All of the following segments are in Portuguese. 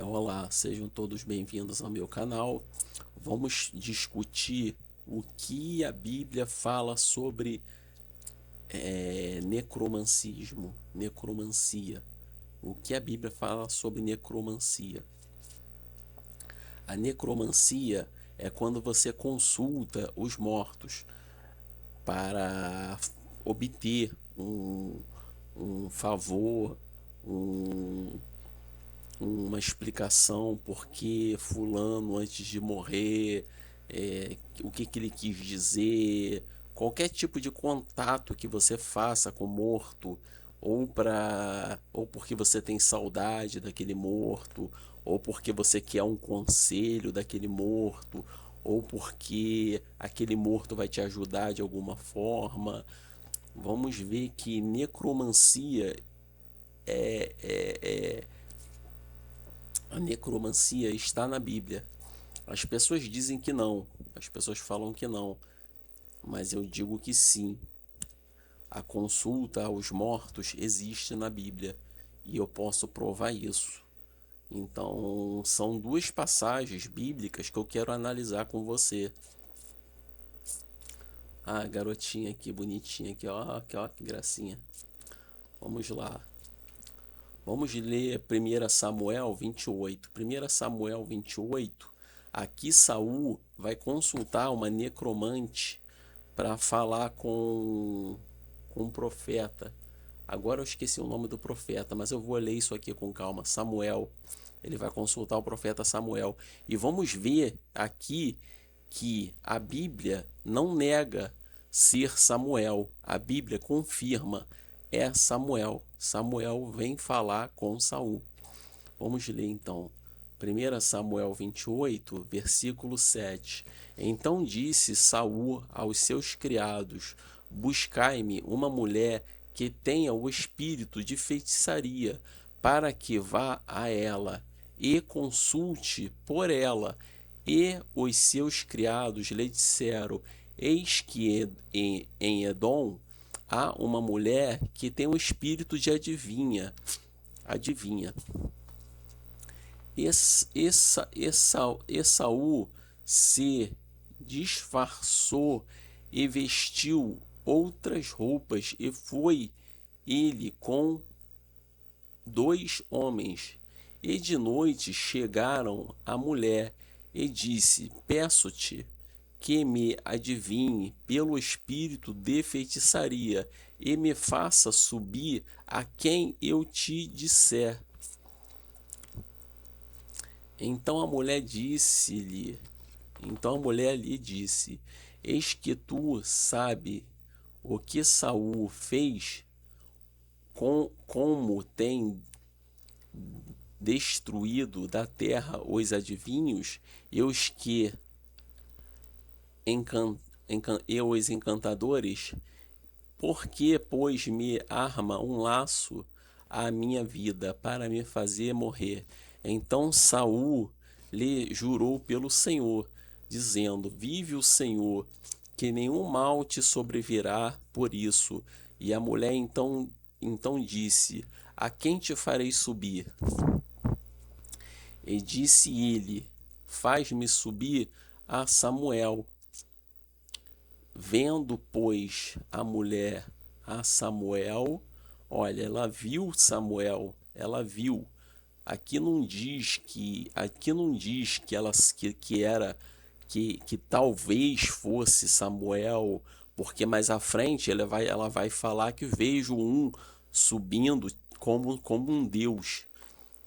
Olá, sejam todos bem-vindos ao meu canal. Vamos discutir o que a Bíblia fala sobre necromancia. O que a Bíblia fala sobre necromancia? A necromancia é quando você consulta os mortos para obter um favor, um, uma explicação porque fulano antes de morrer, o que, que ele quis dizer, qualquer tipo de contato que você faça com o morto, ou porque você tem saudade daquele morto, ou porque você quer um conselho daquele morto, ou porque aquele morto vai te ajudar de alguma forma. Vamos ver que necromancia a necromancia está na Bíblia. As pessoas dizem que não, as pessoas falam que não, mas eu digo que sim. A consulta aos mortos existe na Bíblia e eu posso provar isso. Então, são duas passagens bíblicas que eu quero analisar com você. Ah, garotinha aqui, bonitinha aqui, ó, que gracinha. Vamos lá. Vamos ler 1 Samuel 28. 1 Samuel 28. Aqui Saul vai consultar uma necromante para falar com um profeta. Agora eu esqueci o nome do profeta, mas eu vou ler isso aqui com calma. Samuel. Ele vai consultar o profeta Samuel. E vamos ver aqui que a Bíblia não nega ser Samuel. A Bíblia confirma, é Samuel. Samuel vem falar com Saul. Vamos ler então. 1 Samuel 28, versículo 7. Então disse Saul aos seus criados: Buscai-me uma mulher que tenha o espírito de feitiçaria, para que vá a ela e consulte por ela. E os seus criados lhe disseram: Eis que em Edom há uma mulher que tem o espírito de adivinha. Adivinha. Esaú se disfarçou e vestiu outras roupas, e foi ele com 2 homens. E de noite chegaram a mulher e disse: Peço-te que me adivinhe pelo espírito de feitiçaria e me faça subir a quem eu te disser. Então a mulher disse-lhe, então a mulher lhe disse: Eis que tu sabe o que Saul fez, como tem destruído da terra os adivinhos e os que e os encantadores. Porque, pois, me arma um laço à minha vida para me fazer morrer? Então Saul lhe jurou pelo Senhor, dizendo: Vive o Senhor, que nenhum mal te sobrevirá por isso. E a mulher então disse: A quem te farei subir? E disse ele: Faz-me subir a Samuel. Vendo, pois, a mulher a Samuel, olha, ela viu Samuel, ela viu. Aqui não diz que ela que era que talvez fosse Samuel, porque mais à frente ela vai falar que vejo um subindo como um Deus,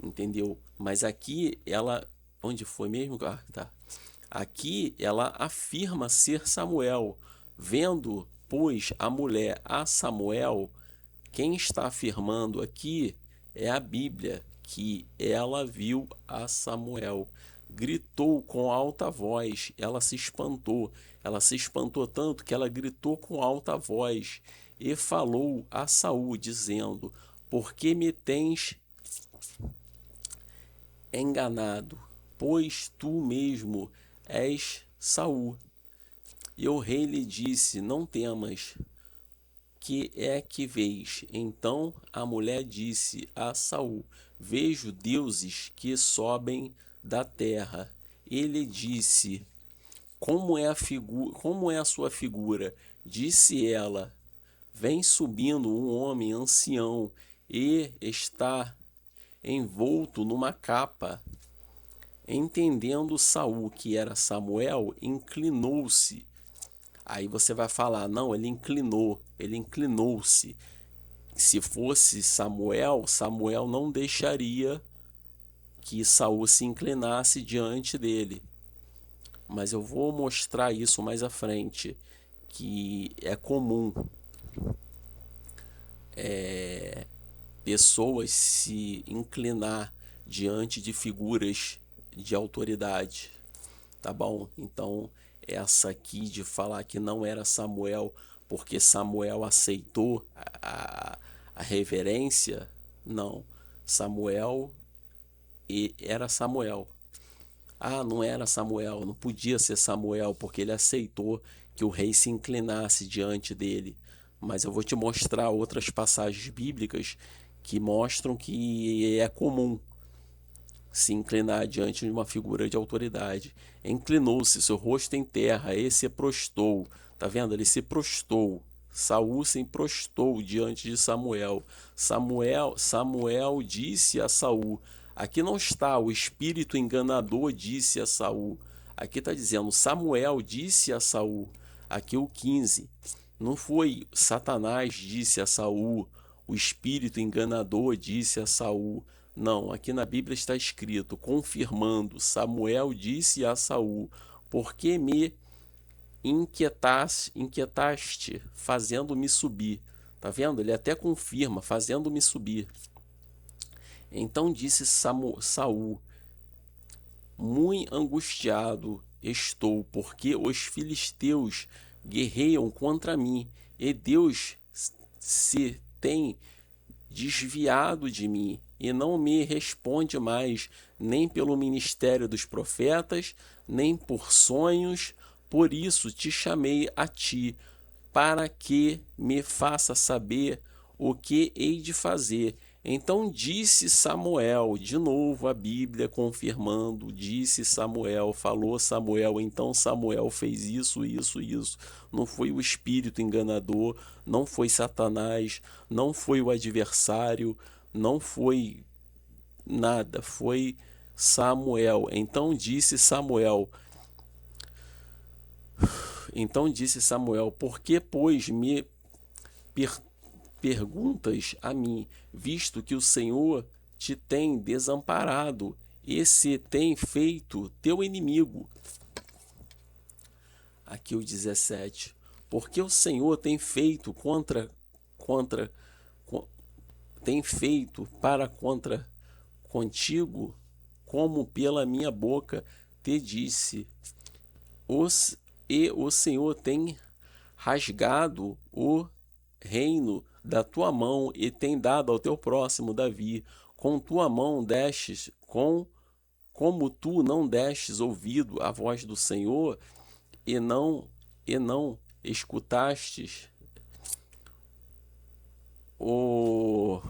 entendeu? Mas aqui ela, onde foi mesmo? Ah, tá. Aqui ela afirma ser Samuel. Vendo, pois, a mulher a Samuel, quem está afirmando aqui é a Bíblia, que ela viu a Samuel. Gritou com alta voz, ela se espantou tanto que ela gritou com alta voz e falou a Saul, dizendo: Por que me tens enganado? Pois tu mesmo és Saul. E o rei lhe disse: Não temas, que é que vês? Então a mulher disse a Saul: Vejo deuses que sobem da terra. Ele disse: como é a sua figura? Disse ela: Vem subindo um homem ancião e está envolto numa capa. Entendendo Saul que era Samuel, inclinou-se. Aí você vai falar, não, ele inclinou-se. Se fosse Samuel, Samuel não deixaria que Saul se inclinasse diante dele. Mas eu vou mostrar isso mais à frente, que é comum pessoas se inclinar diante de figuras de autoridade, tá bom? Então, essa aqui de falar que não era Samuel porque Samuel aceitou a reverência, não. Samuel era Samuel. Ah, não era Samuel, não podia ser Samuel porque ele aceitou que o rei se inclinasse diante dele. Mas eu vou te mostrar outras passagens bíblicas que mostram que é comum se inclinar diante de uma figura de autoridade. Inclinou-se, seu rosto em terra, e se prostrou. Tá vendo? Ele se prostrou. Saul se prostrou diante de Samuel. Samuel disse a Saul: aqui não está, o espírito enganador disse a Saul. Aqui está dizendo, Samuel disse a Saul. Aqui o 15. Não foi Satanás disse a Saul, o espírito enganador disse a Saul. Não, aqui na Bíblia está escrito, confirmando, Samuel disse a Saul, por que me inquietaste fazendo-me subir? Tá vendo? Ele até confirma, fazendo-me subir. Então disse Saul, muito angustiado estou, porque os filisteus guerreiam contra mim, e Deus se tem desviado de mim, e não me responde mais, nem pelo ministério dos profetas, nem por sonhos. Por isso te chamei a ti, para que me faça saber o que hei de fazer. Então disse Samuel, de novo a Bíblia confirmando, disse Samuel, falou Samuel, então Samuel fez isso, isso, isso. Não foi o espírito enganador, não foi Satanás, não foi o adversário, não foi nada, foi Samuel. Então disse Samuel, por que, pois, me perguntas a mim, visto que o Senhor te tem desamparado e se tem feito teu inimigo? Aqui o 17. Porque o Senhor tem feito tem feito para contra contigo, como pela minha boca te disse. E o Senhor tem rasgado o reino da tua mão e tem dado ao teu próximo Davi. Com tua mão destes, como tu não destes ouvido à voz do Senhor e não escutastes o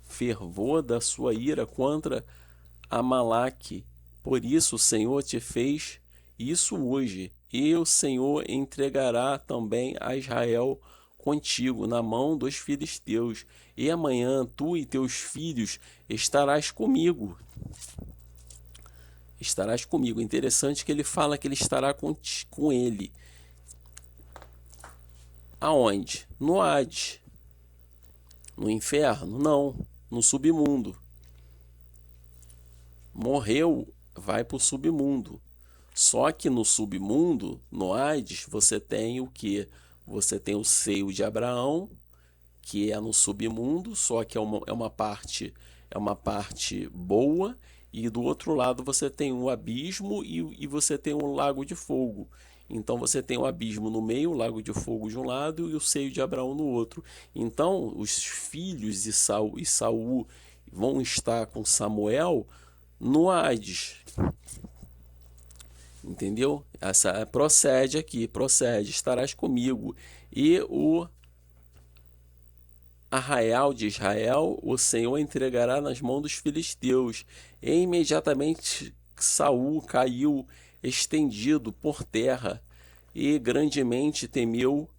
fervor da sua ira contra Amaleque. Por isso o Senhor te fez isso hoje, e o Senhor entregará também a Israel contigo na mão dos filisteus, e amanhã tu e teus filhos estarás comigo. Estarás comigo. Interessante que ele fala que ele estará com ele. Aonde? No Hades. No inferno? Não. No submundo. Morreu, vai para o submundo. Só que no submundo, no Hades, você tem o que? Você tem o seio de Abraão, que é no submundo, só que é uma parte boa, e do outro lado você tem um abismo e você tem um lago de fogo. Então você tem o abismo no meio, o lago de fogo de um lado e o seio de Abraão no outro. Então os filhos de Saul vão estar com Samuel no Hades. Entendeu? Essa procede aqui, procede, estarás comigo. E o arraial de Israel, o Senhor entregará nas mãos dos filisteus. E imediatamente Saul caiu estendido por terra e grandemente temeu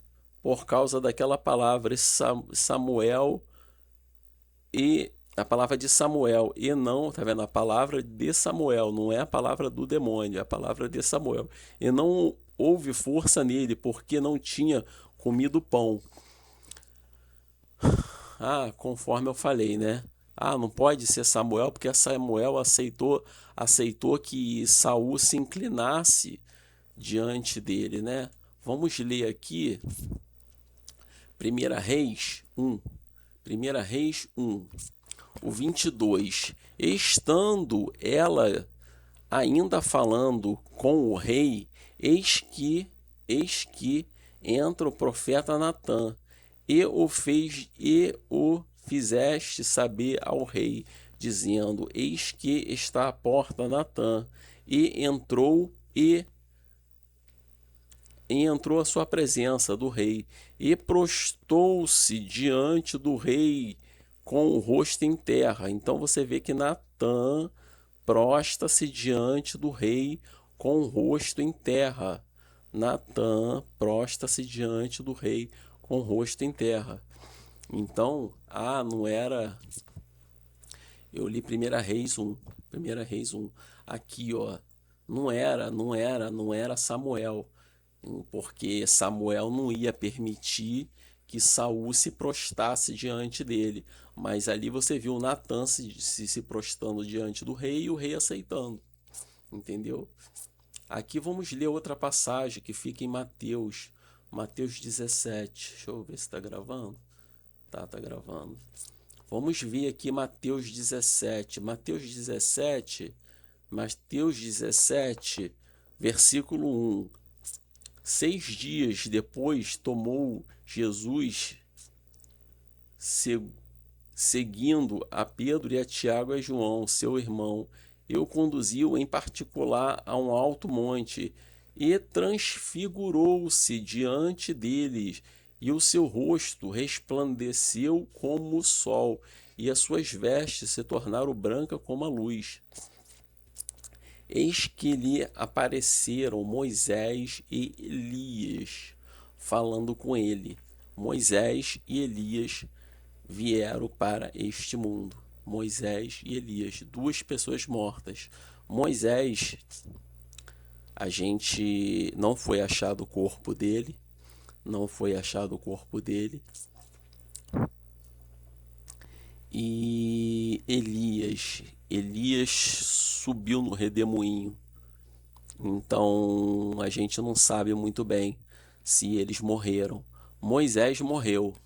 por causa daquela palavra. Samuel e a palavra de Samuel e não, tá vendo? A palavra de Samuel, não é a palavra do demônio, é a palavra de Samuel. E não houve força nele, porque não tinha comido pão. Ah, conforme eu falei, né? Ah, não pode ser Samuel, porque Samuel aceitou que Saul se inclinasse diante dele, né? Vamos ler aqui 1 Reis 1. 1 Reis 1, o 22. Estando ela ainda falando com o rei, eis que entra o profeta Natã, e o fizeste saber ao rei, dizendo: Eis que está à porta Natã. E entrou à sua presença do rei, e prostou-se diante do rei com o rosto em terra. Então você vê que Natã prosta-se diante do rei com o rosto em terra. Natã prosta-se diante do rei com o rosto em terra. Então, não era. Eu li 1 Reis 1. 1 Reis 1. Aqui, ó. Não era Samuel. Porque Samuel não ia permitir que Saul se prostrasse diante dele. Mas ali você viu Natã se prostrando diante do rei e o rei aceitando. Entendeu? Aqui vamos ler outra passagem que fica em Mateus. Mateus 17. Deixa eu ver se está gravando. Tá gravando. Vamos ver aqui Mateus 17. Mateus 17, versículo 1. 6 dias depois tomou Jesus, seguindo a Pedro e a Tiago e a João, seu irmão, e o conduziu em particular a um alto monte, e transfigurou-se diante deles, e o seu rosto resplandeceu como o sol, e as suas vestes se tornaram brancas como a luz. Eis que lhe apareceram Moisés e Elias, falando com ele. Moisés e Elias vieram para este mundo. Moisés e Elias, duas pessoas mortas. Moisés, a gente não foi achado o corpo dele, não foi achado o corpo dele. E Elias subiu no redemoinho. Então a gente não sabe muito bem se eles morreram. Moisés morreu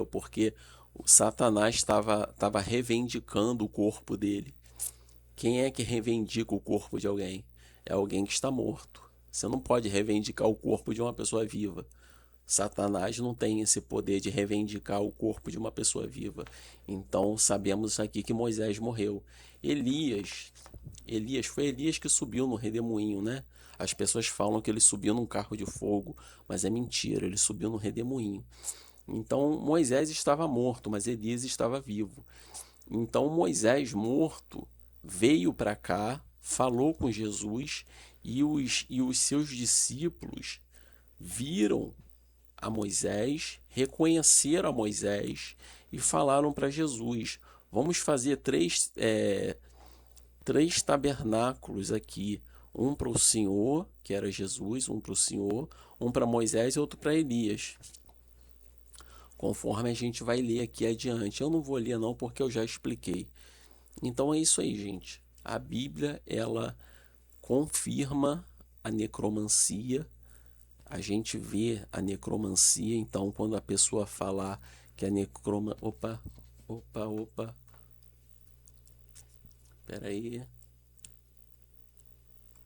porque o Satanás estava reivindicando o corpo dele. Quem é que reivindica o corpo de alguém? É alguém que está morto. Você não pode reivindicar o corpo de uma pessoa viva. Satanás não tem esse poder de reivindicar o corpo de uma pessoa viva. Então sabemos aqui que Moisés morreu. Foi Elias que subiu no redemoinho, né? As pessoas falam que ele subiu num carro de fogo, mas é mentira, ele subiu no redemoinho. Então Moisés estava morto, mas Elias estava vivo. Então Moisés morto veio para cá, falou com Jesus e os seus discípulos viram a Moisés, reconheceram a Moisés e falaram para Jesus: vamos fazer três tabernáculos aqui, um para o Senhor, que era Jesus, um para o Senhor, um para Moisés e outro para Elias. Conforme a gente vai ler aqui adiante. Eu não vou ler não porque eu já expliquei. Então é isso aí, gente. A Bíblia, ela confirma a necromancia. A gente vê a necromancia, então quando a pessoa falar que a necromancia... Opa. Espera aí.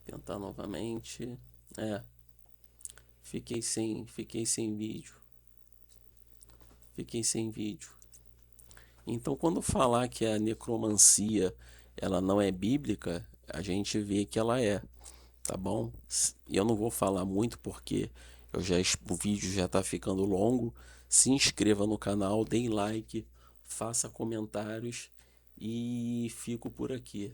Tentar novamente. Fiquei sem vídeo. Então quando falar que a necromancia ela não é bíblica, a gente vê que ela é. tá bom? E eu não vou falar muito porque o vídeo já tá ficando longo. Se inscreva no canal, dê like, faça comentários e fico por aqui.